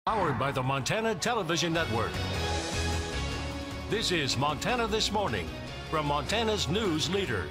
Powered by the Montana Television Network. This is Montana This Morning from Montana's news leader.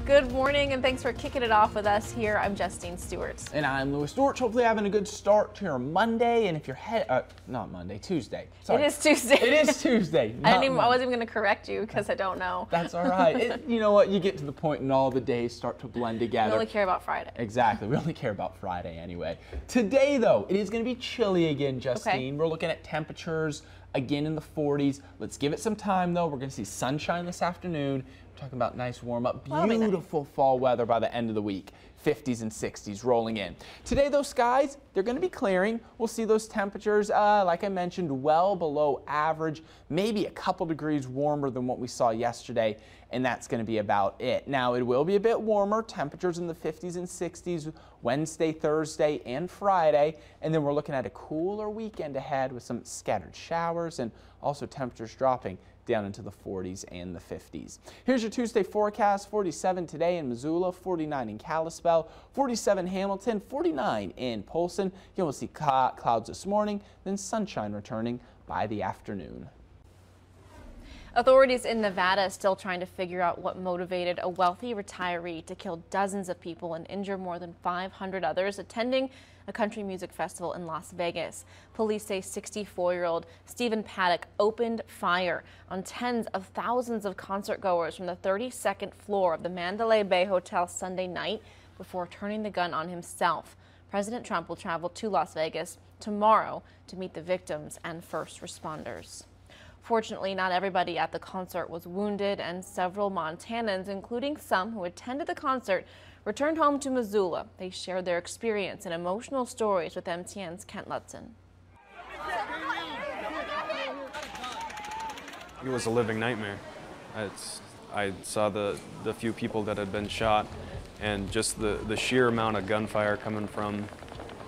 Good morning, and thanks for kicking it off with us here. I'm Justine Stewart. And I'm Louis Stewart. Hopefully having a good start to your Monday. And if you're Tuesday. Sorry. It is Tuesday. It is Tuesday. I wasn't even going to correct you because I don't know. That's all right. You know what? You get to the point and all the days start to blend together. We only care about Friday. Exactly. We only care about Friday anyway. Today, though, it is going to be chilly again, Justine. Okay. We're looking at temperatures again in the 40s. Let's give it some time, though. We're going to see sunshine this afternoon. We're talking about nice warm up, beautiful fall weather by the end of the week. 50s and 60s rolling in. Today, those skies, they're going to be clearing. We'll see those temperatures, like I mentioned, well below average, maybe a couple degrees warmer than what we saw yesterday, and that's going to be about it. Now, it will be a bit warmer, temperatures in the 50s and 60s Wednesday, Thursday, and Friday, and then we're looking at a cooler weekend ahead with some scattered showers and also temperatures dropping down into the 40s and the 50s. Here's your Tuesday forecast. 47 today in Missoula, 49 in Kalispell, 47 Hamilton, 49 in Polson. You will see clouds this morning, then sunshine returning by the afternoon. Authorities in Nevada still trying to figure out what motivated a wealthy retiree to kill dozens of people and injure more than 500 others attending a country music festival in Las Vegas. Police say 64-year-old Stephen Paddock opened fire on tens of thousands of concert goers from the 32nd floor of the Mandalay Bay Hotel Sunday night before turning the gun on himself. President Trump will travel to Las Vegas tomorrow to meet the victims and first responders. Fortunately, not everybody at the concert was wounded, and several Montanans, including some who attended the concert, returned home to Missoula. They shared their experience and emotional stories with MTN's Kent Lutzen. It was a living nightmare. I saw the few people that had been shot, and just the sheer amount of gunfire coming from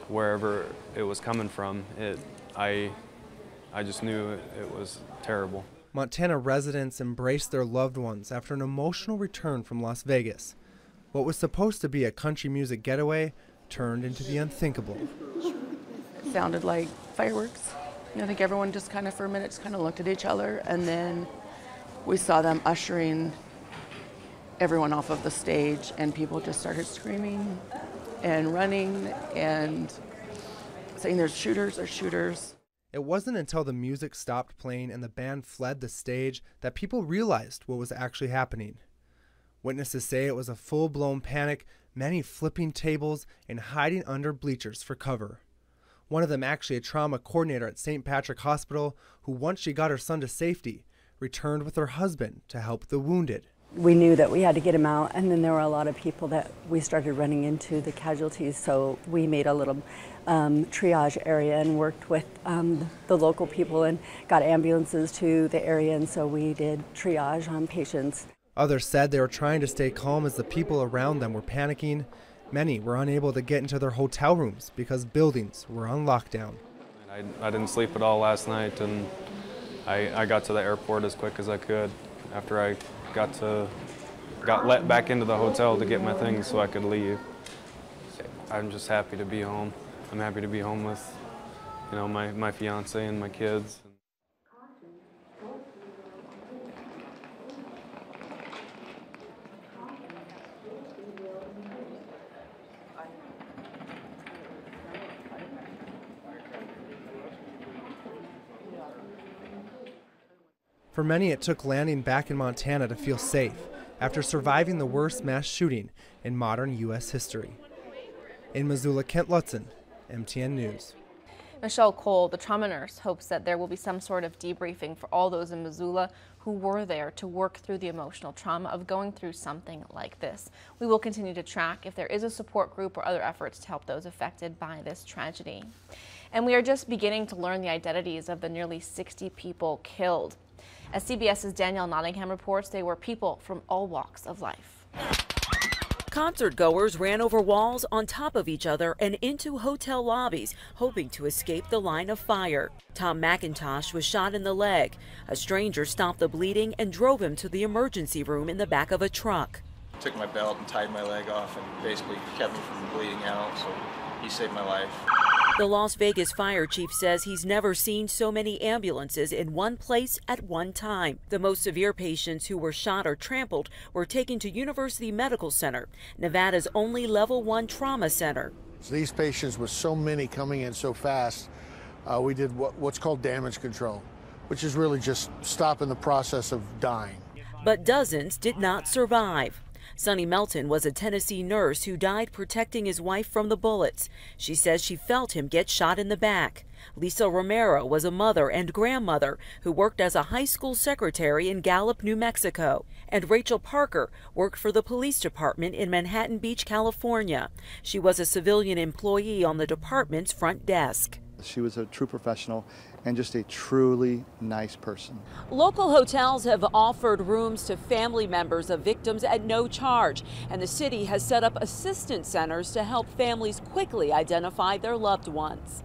wherever it was coming from. I just knew it was terrible. Montana residents embraced their loved ones after an emotional return from Las Vegas. What was supposed to be a country music getaway turned into the unthinkable. It sounded like fireworks. I think everyone just kind of for a minute just kind of looked at each other, and then we saw them ushering everyone off of the stage, and people just started screaming and running and saying there's shooters, there's shooters. It wasn't until the music stopped playing and the band fled the stage that people realized what was actually happening. Witnesses say it was a full-blown panic, many flipping tables and hiding under bleachers for cover. One of them, actually a trauma coordinator at St. Patrick Hospital, who once she got her son to safety, returned with her husband to help the wounded. We knew that we had to get him out, and then there were a lot of people that we started running into the casualties, so we made a little triage area and worked with the local people and got ambulances to the area, and so we did triage on patients. Others said they were trying to stay calm as the people around them were panicking. Many were unable to get into their hotel rooms because buildings were on lockdown. I didn't sleep at all last night, and I got to the airport as quick as I could after I got let back into the hotel to get my things so I could leave. I'm just happy to be home. I'm happy to be home with, my fiance and my kids. For many, it took landing back in Montana to feel safe after surviving the worst mass shooting in modern U.S. history. In Missoula, Kent Lutzen, MTN News. Michelle Cole, the trauma nurse, hopes that there will be some sort of debriefing for all those in Missoula who were there to work through the emotional trauma of going through something like this. We will continue to track if there is a support group or other efforts to help those affected by this tragedy. And we are just beginning to learn the identities of the nearly 60 people killed. As CBS's Danielle Nottingham reports, they were people from all walks of life. Concert goers ran over walls on top of each other and into hotel lobbies, hoping to escape the line of fire. Tom McIntosh was shot in the leg. A stranger stopped the bleeding and drove him to the emergency room in the back of a truck. Took my belt and tied my leg off and basically kept me from bleeding out, so he saved my life. The Las Vegas fire chief says he's never seen so many ambulances in one place at one time. The most severe patients who were shot or trampled were taken to University Medical Center, Nevada's only level 1 trauma center. So these patients with so many coming in so fast, we did what's called damage control, which is really just stopping the process of dying. But dozens did not survive. Sonny Melton was a Tennessee nurse who died protecting his wife from the bullets. She says she felt him get shot in the back. Lisa Romero was a mother and grandmother who worked as a high school secretary in Gallup, New Mexico. And Rachel Parker worked for the police department in Manhattan Beach, California. She was a civilian employee on the department's front desk. She was a true professional and just a truly nice person. Local hotels have offered rooms to family members of victims at no charge, and the city has set up assistance centers to help families quickly identify their loved ones.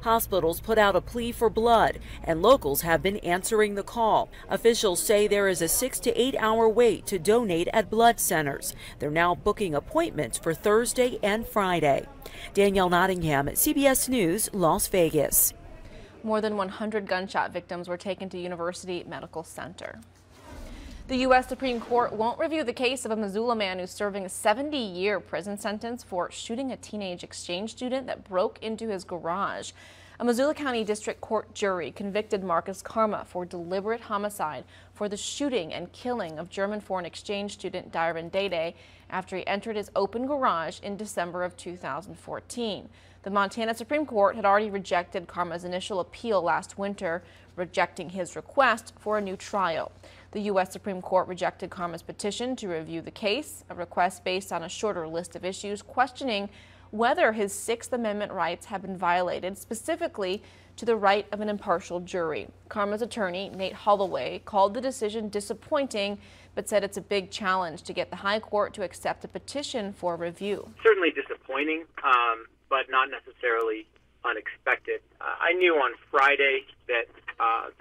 Hospitals put out a plea for blood, and locals have been answering the call. Officials say there is a 6 to 8 hour wait to donate at blood centers. They're now booking appointments for Thursday and Friday. Danielle Nottingham at CBS News, Las Vegas. More than 100 gunshot victims were taken to University Medical Center. The U.S. Supreme Court won't review the case of a Missoula man who's serving a 70-year prison sentence for shooting a teenage exchange student that broke into his garage. A Missoula County District Court jury convicted Marcus Karma for deliberate homicide for the shooting and killing of German foreign exchange student Darvin Dede after he entered his open garage in December of 2014. The Montana Supreme Court had already rejected Karma's initial appeal last winter, rejecting his request for a new trial. The U.S. Supreme Court rejected Karma's petition to review the case, a request based on a shorter list of issues questioning whether his Sixth Amendment rights have been violated, specifically to the right of an impartial jury. Karma's attorney, Nate Holloway, called the decision disappointing, but said it's a big challenge to get the High Court to accept a petition for review. Certainly disappointing, but not necessarily unexpected. I knew on Friday that our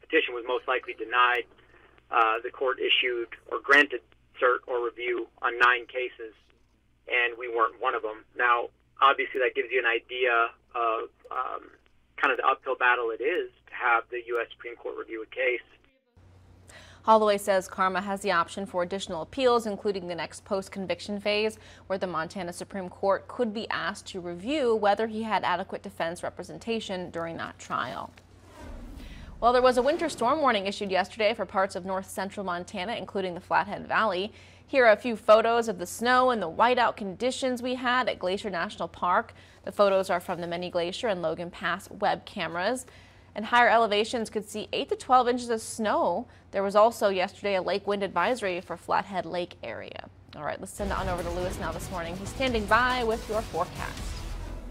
petition was most likely denied. The court issued or granted cert or review on 9 cases, and we weren't one of them. Now, obviously, that gives you an idea of kind of the uphill battle it is to have the U.S. Supreme Court review a case. Holloway says Karma has the option for additional appeals, including the next post-conviction phase, where the Montana Supreme Court could be asked to review whether he had adequate defense representation during that trial. Well, there was a winter storm warning issued yesterday for parts of north central Montana, including the Flathead Valley. Here are a few photos of the snow and the whiteout conditions we had at Glacier National Park. The photos are from the Mini Glacier and Logan Pass web cameras. And higher elevations could see 8 to 12 inches of snow. There was also yesterday a lake wind advisory for Flathead Lake area. All right, let's send it on over to Lewis now this morning. He's standing by with your forecast.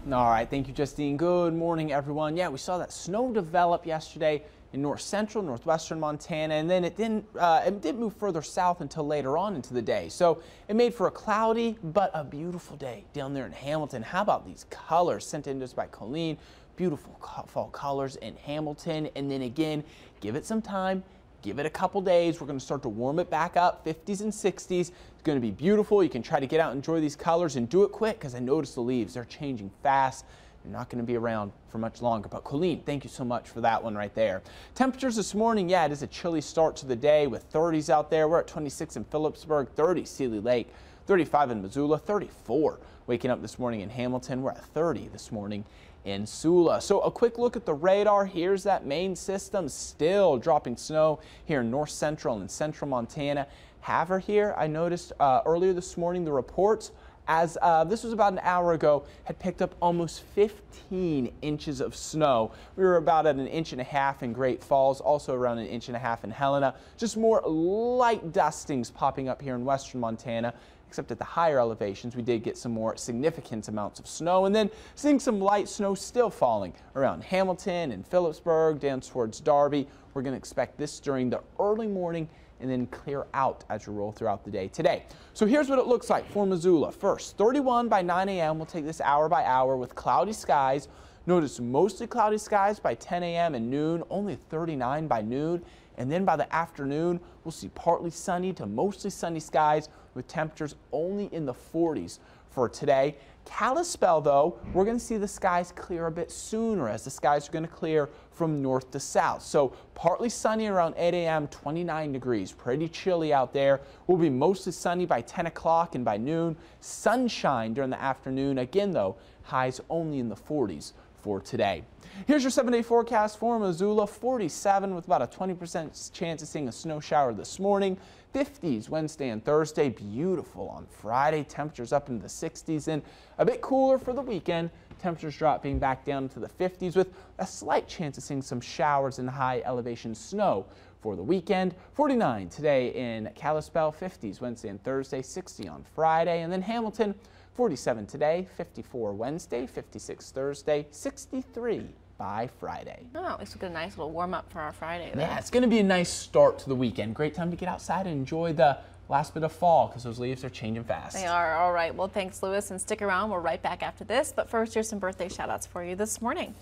All right, thank you, Justine. Good morning, everyone. Yeah, we saw that snow develop yesterday in north central, northwestern Montana, and then it didn't move further south until later on into the day. So it made for a cloudy but a beautiful day down there in Hamilton. How about these colors sent in to us by Colleen? Beautiful fall colors in Hamilton. And then again, give it some time, give it a couple days. We're going to start to warm it back up, 50s and 60s. It's going to be beautiful. You can try to get out and enjoy these colors and do it quick, because I noticed the leaves, they're changing fast. They're not going to be around for much longer. But Colleen, thank you so much for that one right there. Temperatures this morning, yeah, it is a chilly start to the day with 30s out there. We're at 26 in Phillipsburg, 30 Seeley Lake, 35 in Missoula, 34 waking up this morning in Hamilton. We're at 30 this morning in Sula. So a quick look at the radar. Here's that main system still dropping snow here in north central and central Montana. Havre here, I noticed earlier this morning, the reports as this was about an hour ago, had picked up almost 15 inches of snow. We were about at 1.5 inches in Great Falls, also around 1.5 inches in Helena. Just more light dustings popping up here in western Montana. Except at the higher elevations, we did get some more significant amounts of snow, and then seeing some light snow still falling around Hamilton and Phillipsburg, down towards Darby. We're going to expect this during the early morning and then clear out as we roll throughout the day today. So here's what it looks like for Missoula. First, 31 by 9 a.m. We'll take this hour by hour with cloudy skies. Notice mostly cloudy skies by 10 a.m. and noon, only 39 by noon. And then by the afternoon, we'll see partly sunny to mostly sunny skies with temperatures only in the 40s for today. Kalispell, though, we're going to see the skies clear a bit sooner as the skies are going to clear from north to south. So partly sunny around 8 a.m., 29 degrees. Pretty chilly out there. Will be mostly sunny by 10 o'clock and by noon. Sunshine during the afternoon. Again, though, highs only in the 40s for today. Here's your 7-day forecast for Missoula. 47 with about a 20% chance of seeing a snow shower this morning. 50s Wednesday and Thursday. Beautiful on Friday. Temperatures up into the 60s and a bit cooler for the weekend. Temperatures dropping back down to the 50s with a slight chance of seeing some showers and high elevation snow for the weekend. 49 today in Kalispell. 50s Wednesday and Thursday. 60 on Friday. And then Hamilton, 47 today, 54 Wednesday, 56 Thursday, 63 by Friday. Oh, at least we get a nice little warm up for our Friday then. Yeah, it's going to be a nice start to the weekend. Great time to get outside and enjoy the last bit of fall because those leaves are changing fast. They are. All right. Well, thanks, Lewis, and stick around. We're right back after this. But first, here's some birthday shout outs for you this morning.